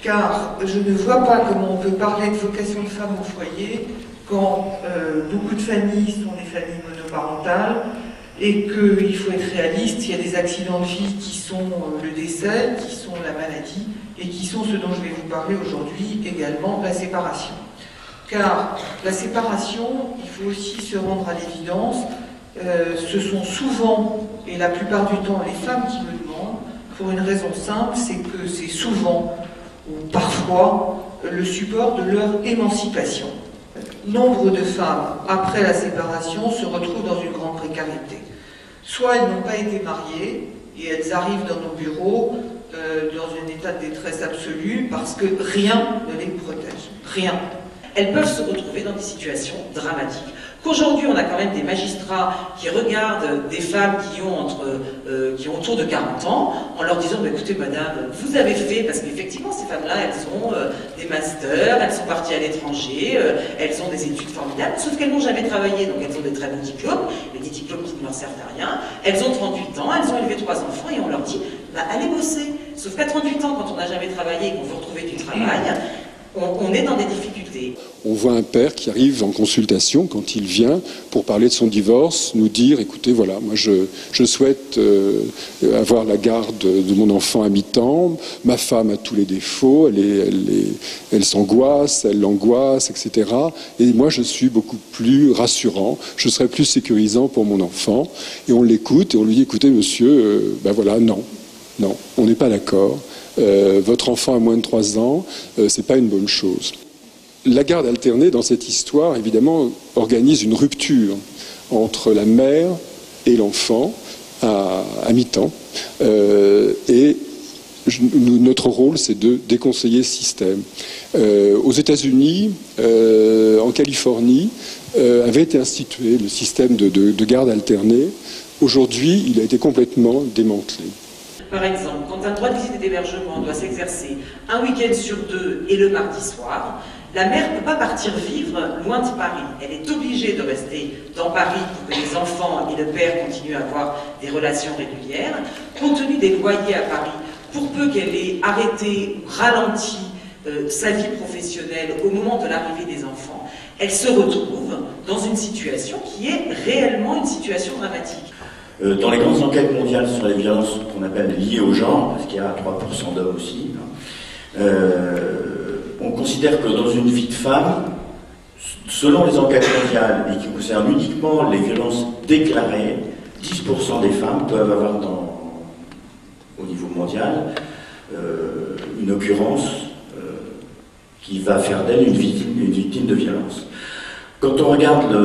car je ne vois pas comment on peut parler de vocation de femme au foyer quand beaucoup de familles sont des familles monoparentales et qu'il faut être réaliste, il y a des accidents de vie qui sont le décès, qui sont la maladie et qui sont ce dont je vais vous parler aujourd'hui, également la séparation. Car la séparation, il faut aussi se rendre à l'évidence, ce sont souvent, et la plupart du temps, les femmes qui me demandent, pour une raison simple, c'est que c'est souvent, ou parfois, le support de leur émancipation. Nombre de femmes, après la séparation, se retrouvent dans une grande précarité. Soit elles n'ont pas été mariées, et elles arrivent dans nos bureaux dans un état de détresse absolue, parce que rien ne les protège. Rien. Elles peuvent se retrouver dans des situations dramatiques. Qu'aujourd'hui, on a quand même des magistrats qui regardent des femmes qui ont autour de 40 ans, en leur disant bah, « Écoutez, madame, vous avez fait, parce qu'effectivement, ces femmes-là, elles ont des masters, elles sont parties à l'étranger, elles ont des études formidables, sauf qu'elles n'ont jamais travaillé, donc elles ont des très bons diplômes, mais des diplômes qui ne leur servent à rien. Elles ont 38 ans, elles ont élevé 3 enfants, et on leur dit bah, « Allez bosser ». Sauf qu'à 38 ans, quand on n'a jamais travaillé et qu'on veut retrouver du travail, on est dans des difficultés. On voit un père qui arrive en consultation quand il vient pour parler de son divorce, nous dire écoutez voilà, moi je souhaite avoir la garde de mon enfant à mi-temps, ma femme a tous les défauts, elle s'angoisse, elle l'angoisse, etc. Et moi je suis beaucoup plus rassurant, je serai plus sécurisant pour mon enfant. Et on l'écoute et on lui dit écoutez monsieur, ben voilà, non, on n'est pas d'accord. Votre enfant a moins de 3 ans, c'est pas une bonne chose. La garde alternée dans cette histoire, évidemment, organise une rupture entre la mère et l'enfant à mi-temps. Et notre rôle, c'est de déconseiller ce système. Aux États-Unis, en Californie, avait été institué le système de garde alternée. Aujourd'hui, il a été complètement démantelé. Par exemple, quand un droit de visite et d'hébergement doit s'exercer un week-end sur 2 et le mardi soir, la mère ne peut pas partir vivre loin de Paris. Elle est obligée de rester dans Paris pour que les enfants et le père continuent à avoir des relations régulières. Compte tenu des loyers à Paris, pour peu qu'elle ait arrêté ou ralenti sa vie professionnelle au moment de l'arrivée des enfants, elle se retrouve dans une situation qui est réellement une situation dramatique. Dans les grandes enquêtes mondiales sur les violences qu'on appelle liées au genre, parce qu'il y a 3% d'hommes aussi, on considère que dans une vie de femme, selon les enquêtes mondiales et qui concernent uniquement les violences déclarées, 10% des femmes peuvent avoir au niveau mondial une occurrence qui va faire d'elle une victime de violence. Quand on regarde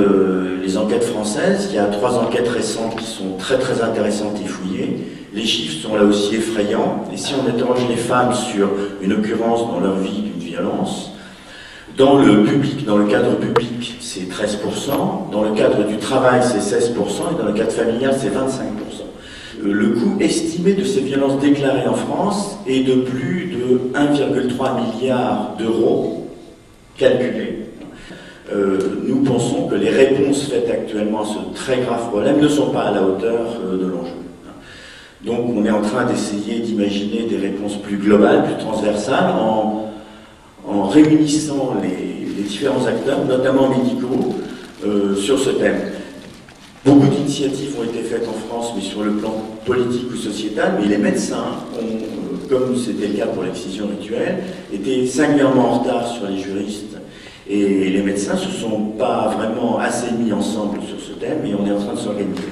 les enquêtes françaises, il y a 3 enquêtes récentes qui sont très très intéressantes et fouillées. Les chiffres sont là aussi effrayants. Et si on interroge les femmes sur une occurrence dans leur vie d'une violence, dans le public, dans le cadre public, c'est 13%, dans le cadre du travail, c'est 16%, et dans le cadre familial, c'est 25%. Le coût estimé de ces violences déclarées en France est de plus de 1,3 milliard d'euros calculés. Nous pensons que les réponses faites actuellement à ce très grave problème ne sont pas à la hauteur de l'enjeu. Donc on est en train d'essayer d'imaginer des réponses plus globales, plus transversales, en réunissant les différents acteurs, notamment médicaux, sur ce thème. Beaucoup d'initiatives ont été faites en France, mais sur le plan politique ou sociétal, mais les médecins ont, comme c'était le cas pour l'excision rituelle, été singulièrement en retard sur les juristes. Et les médecins ne se sont pas vraiment assez mis ensemble sur ce thème, et on est en train de s'organiser.